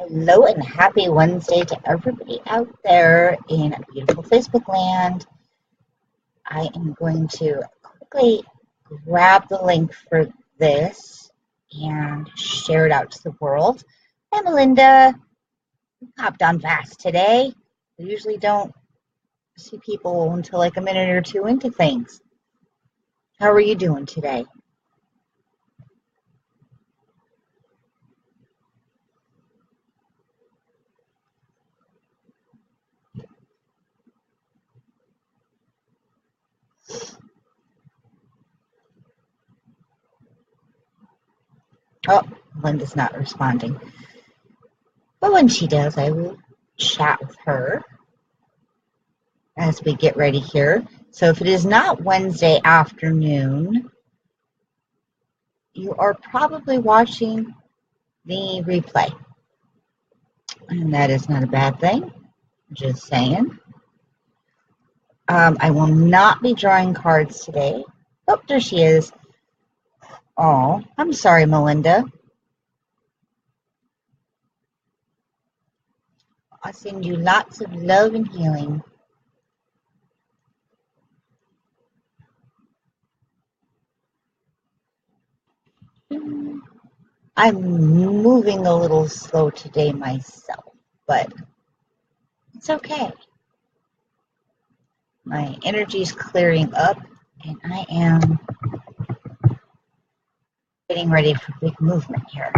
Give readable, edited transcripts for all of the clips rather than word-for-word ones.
Hello and happy Wednesday to everybody out there in beautiful Facebook land. I am going to quickly grab the link for this and share it out to the world. Hi, Melinda. You popped on fast today. We usually don't see people until like a minute or two into things. How are you doing today? Oh, Melinda's not responding. But when she does, I will chat with her as we get ready here. So if it is not Wednesday afternoon, you are probably watching the replay. And that is not a bad thing. Just saying. I will not be drawing cards today. Oh, there she is. Oh, I'm sorry, Melinda. I'll send you lots of love and healing. I'm moving a little slow today myself, but it's okay. My energy is clearing up, and I am getting ready for big movement here.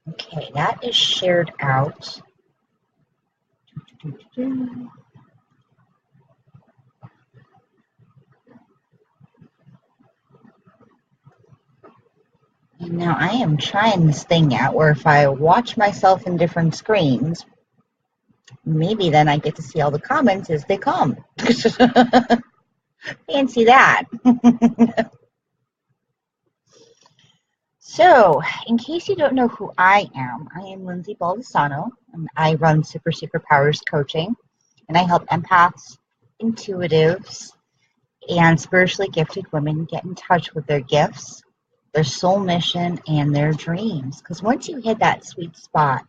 Okay, that is shared out. And now I am trying this thing out where if I watch myself in different screens, maybe then I get to see all the comments as they come. Fancy that. So, in case you don't know who I am Lindsay Baldessano, and I run Super Secret Powers Coaching, and I help empaths, intuitives, and spiritually gifted women get in touch with their gifts, their soul mission, and their dreams. Because once you hit that sweet spot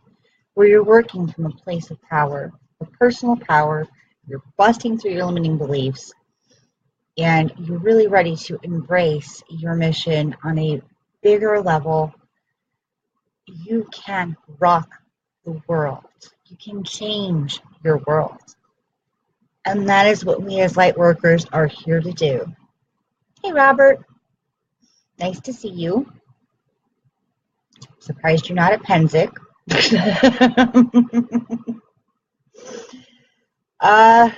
where you're working from a place of power, of personal power, you're busting through your limiting beliefs, and you're really ready to embrace your mission on a bigger level, you can rock the world. You can change your world. And that is what we as light workers are here to do. Hey, Robert. Nice to see you. Surprised you're not at Penzic.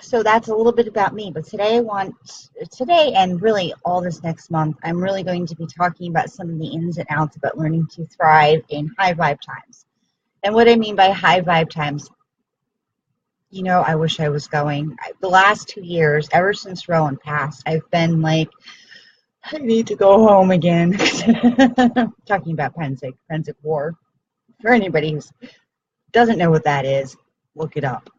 So that's a little bit about me. But today and really all this next month, I'm really going to be talking about some of the ins and outs about learning to thrive in high vibe times. And what I mean by high vibe times, I wish I was going. The last 2 years, ever since Rowan passed, I've been like, I need to go home again. Talking about Penzic War. For anybody who doesn't know what that is, look it up.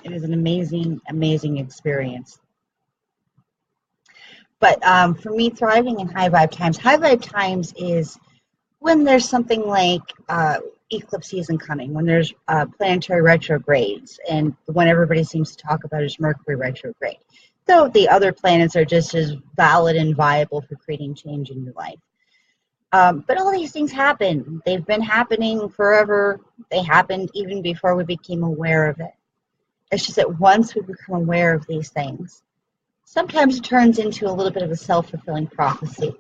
It is an amazing, amazing experience. But for me, thriving in high vibe times is when there's something like eclipse season coming, when there's planetary retrogrades, and the one everybody seems to talk about is Mercury retrograde. Though the other planets are just as valid and viable for creating change in your life. But all these things happen. They've been happening forever. They happened even before we became aware of it. It's just that once we become aware of these things, sometimes it turns into a little bit of a self-fulfilling prophecy.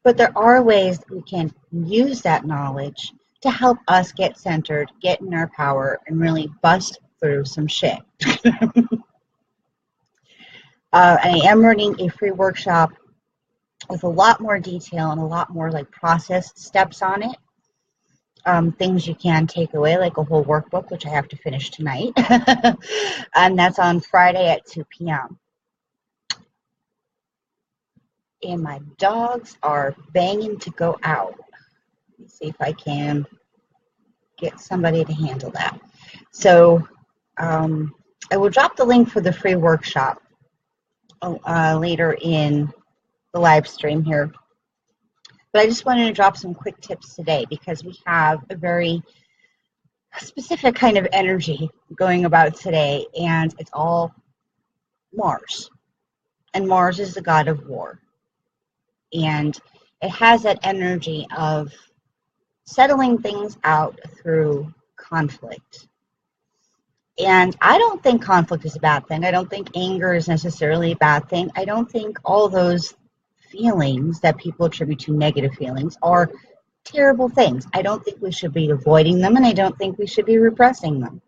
But there are ways that we can use that knowledge to help us get centered, get in our power, and really bust through some shit. I am running a free workshop with a lot more detail and a lot more like processed steps on it. Things you can take away, like a whole workbook, which I have to finish tonight. And that's on Friday at 2 p.m. And my dogs are banging to go out. Let me see if I can get somebody to handle that. So I will drop the link for the free workshop later in the live stream here. But I just wanted to drop some quick tips today because we have a very specific kind of energy going about today, and it's all Mars. And Mars is the god of war. And it has that energy of settling things out through conflict. And I don't think conflict is a bad thing. I don't think anger is necessarily a bad thing. I don't think all those feelings that people attribute to negative feelings are terrible things. I don't think we should be avoiding them, and I don't think we should be repressing them.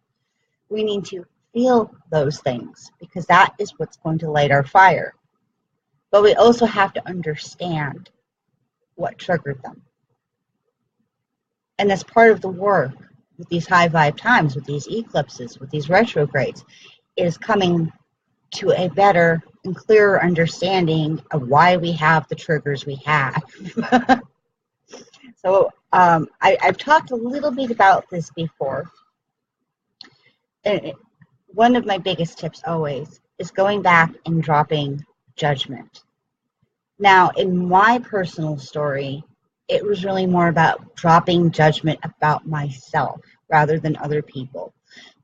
We need to feel those things because that is what's going to light our fire. But we also have to understand what triggered them. And that's part of the work with these high vibe times, with these eclipses, with these retrogrades, is coming to a better and clearer understanding of why we have the triggers we have. So I've talked a little bit about this before. And one of my biggest tips always is going back and dropping judgment. Now, in my personal story, it was really more about dropping judgment about myself rather than other people.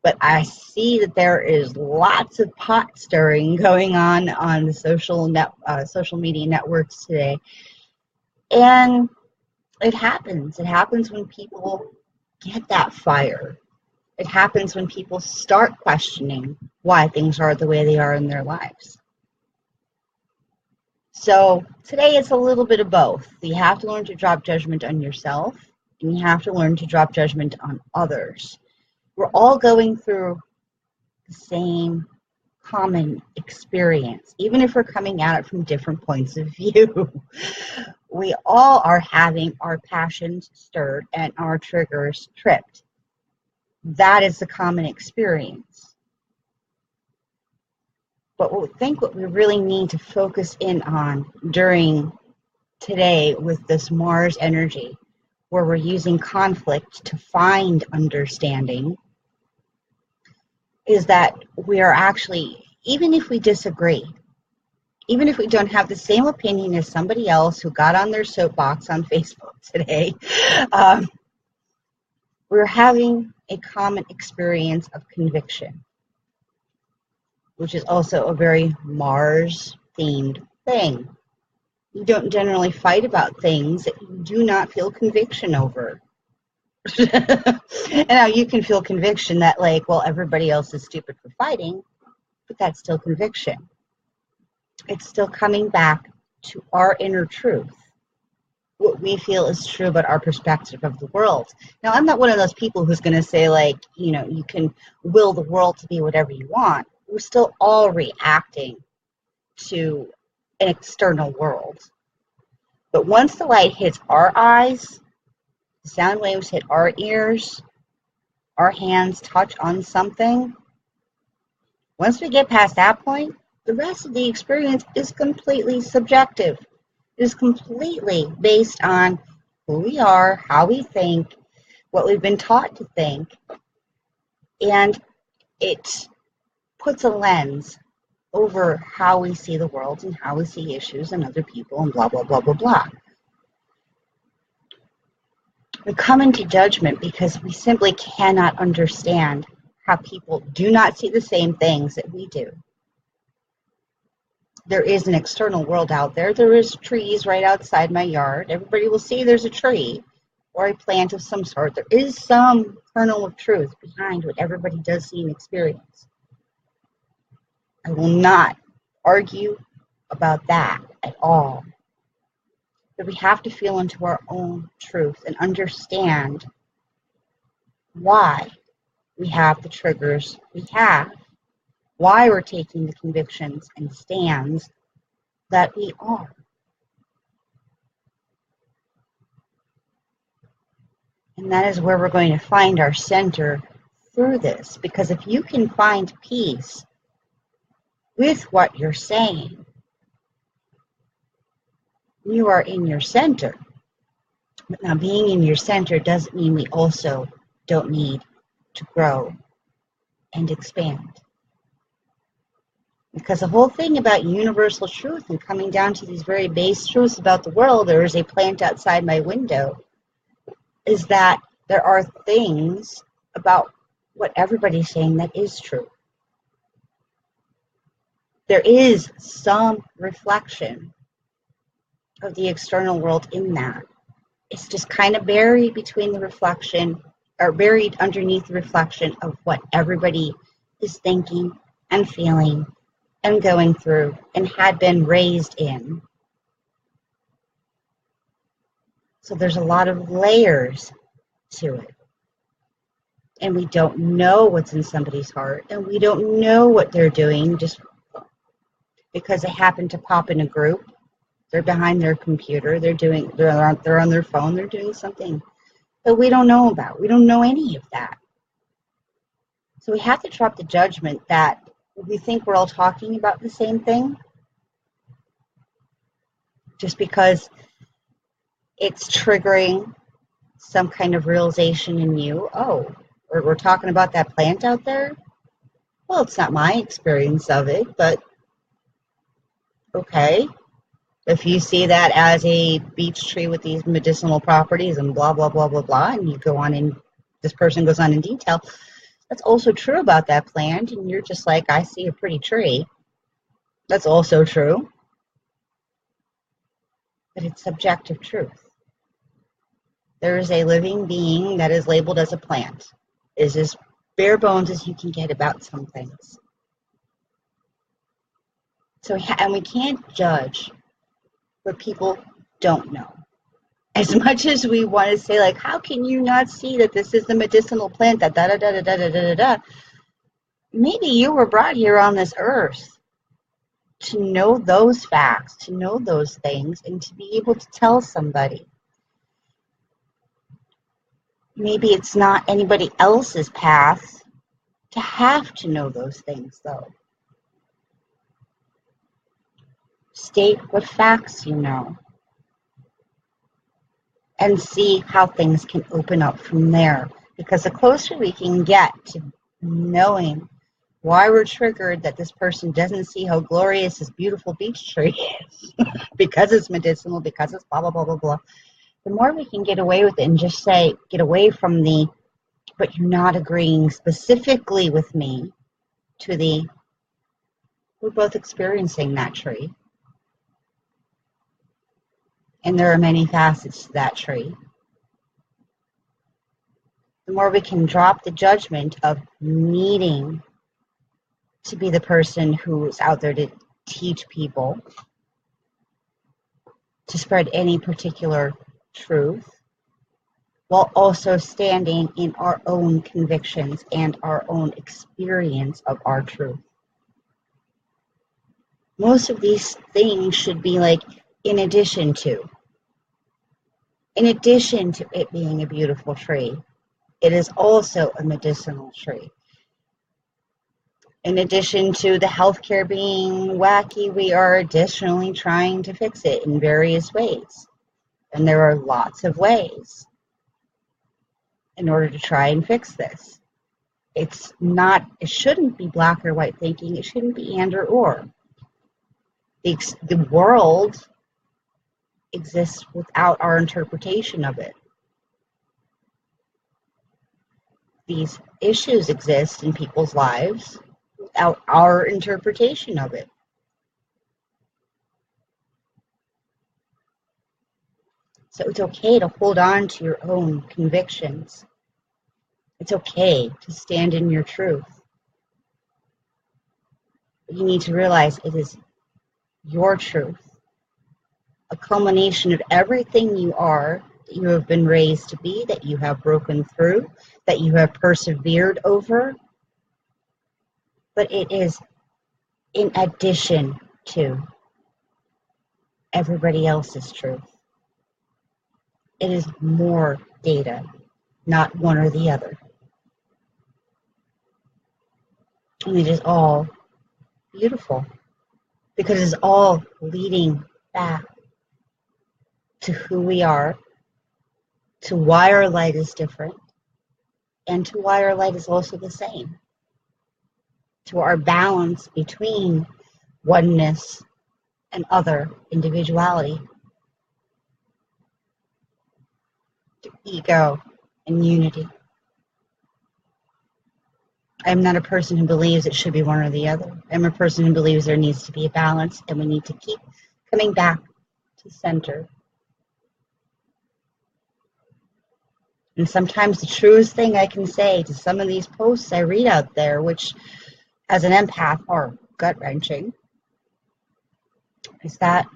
But I see that there is lots of pot stirring going on the social media networks today. And it happens. It happens when people get that fire. It happens when people start questioning why things are the way they are in their lives. So today it's a little bit of both. You have to learn to drop judgment on yourself, and you have to learn to drop judgment on others. We're all going through the same common experience, even if we're coming at it from different points of view. We all are having our passions stirred and our triggers tripped. That is the common experience. But what we really need to focus in on during today with this Mars energy, where we're using conflict to find understanding, is that we are actually, even if we disagree, even if we don't have the same opinion as somebody else who got on their soapbox on Facebook today, we're having a common experience of conviction, which is also a very Mars-themed thing. You don't generally fight about things that you do not feel conviction over. And now you can feel conviction that, like, well, everybody else is stupid for fighting, but that's still conviction. It's still coming back to our inner truth, what we feel is true about our perspective of the world. Now, I'm not one of those people who's going to say, like, you can will the world to be whatever you want. We're still all reacting to an external world. But once the light hits our eyes, the sound waves hit our ears, our hands touch on something, once we get past that point, the rest of the experience is completely subjective. It is completely based on who we are, how we think, what we've been taught to think, and it puts a lens over how we see the world and how we see issues and other people and blah, blah, blah, blah, blah. We come into judgment because we simply cannot understand how people do not see the same things that we do. There is an external world out there. There is trees right outside my yard. Everybody will see there's a tree or a plant of some sort. There is some kernel of truth behind what everybody does see and experience. I will not argue about that at all. But we have to feel into our own truth and understand why we have the triggers we have, why we're taking the convictions and stands that we are. And that is where we're going to find our center through this. Because if you can find peace with what you're saying, you are in your center. But now, being in your center doesn't mean we also don't need to grow and expand. Because the whole thing about universal truth and coming down to these very base truths about the world, there is a plant outside my window, is that there are things about what everybody's saying that is true. There is some reflection of the external world in that. It's just kind of buried between the reflection, or buried underneath the reflection of what everybody is thinking and feeling and going through and had been raised in. So there's a lot of layers to it. And we don't know what's in somebody's heart, and we don't know what they're doing just because they happen to pop in a group. They're behind their computer, they're on their phone, they're doing something that we don't know about. We don't know any of that. So we have to drop the judgment that we think we're all talking about the same thing just because it's triggering some kind of realization in you. Oh, we're talking about that plant out there? Well, it's not my experience of it, but okay. If you see that as a beech tree with these medicinal properties and blah, blah, blah, blah, blah, and you go on and this person goes on in detail, that's also true about that plant, and you're just like, I see a pretty tree. That's also true. But it's subjective truth. There is a living being that is labeled as a plant. It is as bare bones as you can get about some things. So, and we can't judge what people don't know. As much as we want to say, like, how can you not see that this is the medicinal plant that da da da da da da da da? Maybe you were brought here on this earth to know those facts, to know those things, and to be able to tell somebody. Maybe it's not anybody else's path to have to know those things, though. State what facts you know and see how things can open up from there. Because the closer we can get to knowing why we're triggered that this person doesn't see how glorious this beautiful beech tree is, because it's medicinal, because it's blah, blah, blah, blah, blah, the more we can get away with it and just say, get away from the, but you're not agreeing specifically with me, to the, we're both experiencing that tree. And there are many facets to that tree. The more we can drop the judgment of needing to be the person who's out there to teach people, to spread any particular truth, while also standing in our own convictions and our own experience of our truth. Most of these things should be like, in addition to it being a beautiful tree, it is also a medicinal tree. In addition to the healthcare being wacky, we are additionally trying to fix it in various ways. And there are lots of ways in order to try and fix this. It shouldn't be black or white thinking. It shouldn't be and or. The world exists without our interpretation of it. These issues exist in people's lives without our interpretation of it. So it's okay to hold on to your own convictions. It's okay to stand in your truth. But you need to realize it is your truth, a culmination of everything you are, that you have been raised to be, that you have broken through, that you have persevered over. But it is in addition to everybody else's truth. It is more data, not one or the other. And it is all beautiful, because it is all leading back to who we are, to why our light is different, and to why our light is also the same. To our balance between oneness, and other individuality, through ego and unity. I'm not a person who believes it should be one or the other. I'm a person who believes there needs to be a balance, and we need to keep coming back to center. And sometimes the truest thing I can say to some of these posts I read out there, which as an empath are gut-wrenching, is that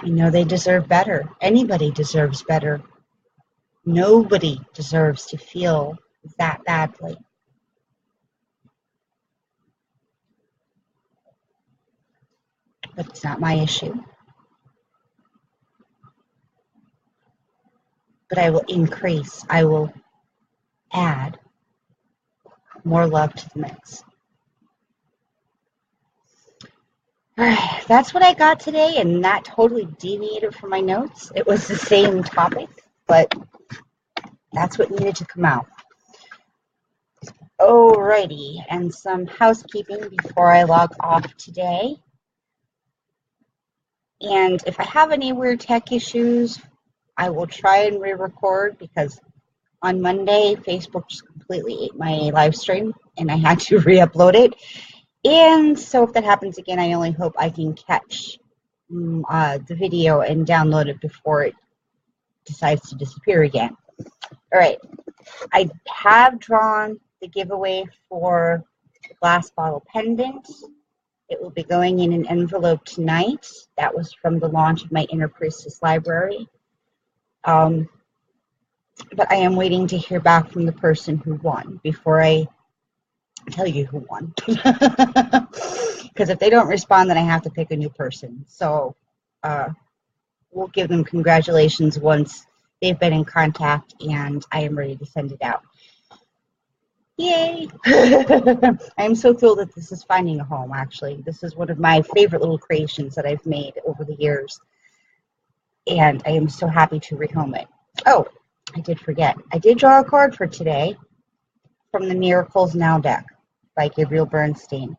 I know they deserve better. Anybody deserves better. Nobody deserves to feel that badly. But it's not my issue. But I will increase, I will add more love to the mix. All right, that's what I got today, and that totally deviated from my notes. It was the same topic, but that's what needed to come out. Alrighty, and some housekeeping before I log off today. And if I have any weird tech issues, I will try and re-record, because on Monday, Facebook just completely ate my live stream, and I had to re-upload it. And so if that happens again, I only hope I can catch the video and download it before it decides to disappear again. All right, I have drawn the giveaway for the glass bottle pendant. It will be going in an envelope tonight. That was from the launch of my Inner Priestess library. But I am waiting to hear back from the person who won before I tell you who won. Because if they don't respond, then I have to pick a new person. So we'll give them congratulations once they've been in contact and I am ready to send it out. Yay! I am so thrilled that this is finding a home, actually. This is one of my favorite little creations that I've made over the years. And I am so happy to rehome it. Oh, I did forget. I did draw a card for today from the Miracles Now deck by Gabriel Bernstein.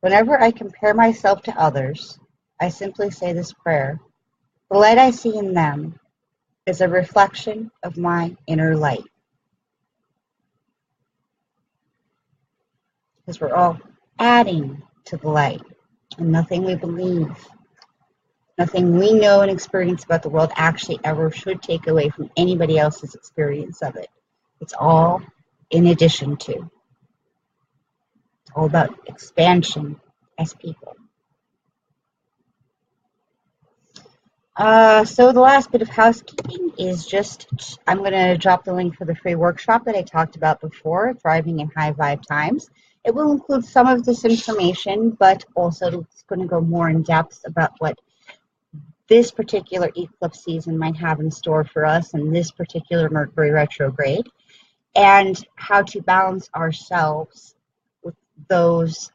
Whenever I compare myself to others, I simply say this prayer. The light I see in them is a reflection of my inner light. Because we're all adding to the light, and nothing we believe, nothing we know and experience about the world actually ever should take away from anybody else's experience of it. It's all in addition to. It's all about expansion as people. So the last bit of housekeeping is just, I'm going to drop the link for the free workshop that I talked about before, Thriving in High Vibe Times. It will include some of this information, but also it's going to go more in depth about what this particular eclipse season might have in store for us and this particular Mercury retrograde, and how to balance ourselves with those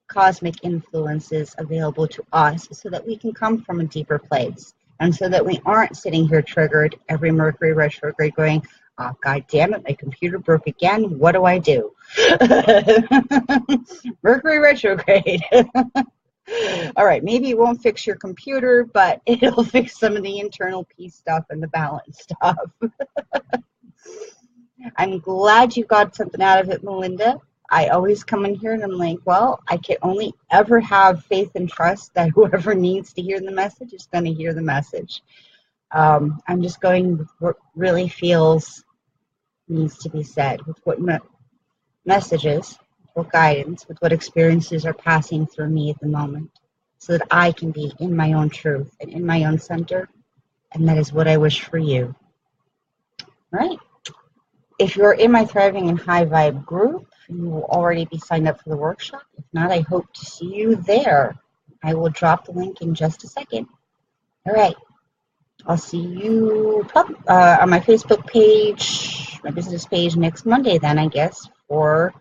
cosmic influences available to us so that we can come from a deeper place, and so that we aren't sitting here triggered every Mercury retrograde going, oh, God damn it, my computer broke again. What do I do? Mercury retrograde. All right, maybe it won't fix your computer, but it'll fix some of the internal peace stuff and the balance stuff. I'm glad you got something out of it, Melinda. I always come in here and I'm like, well, I can only ever have faith and trust that whoever needs to hear the message is going to hear the message. I'm just going with what really feels needs to be said, with what messages, what guidance, with what experiences are passing through me at the moment, so that I can be in my own truth and in my own center, and that is what I wish for you. All right. If you're in my Thriving in High Vibe group, you will already be signed up for the workshop. If not, I hope to see you there. I will drop the link in just a second. All right. I'll see you on my Facebook page, my business page next Monday then, I guess, for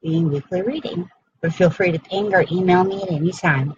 the weekly reading. But feel free to ping or email me at any time.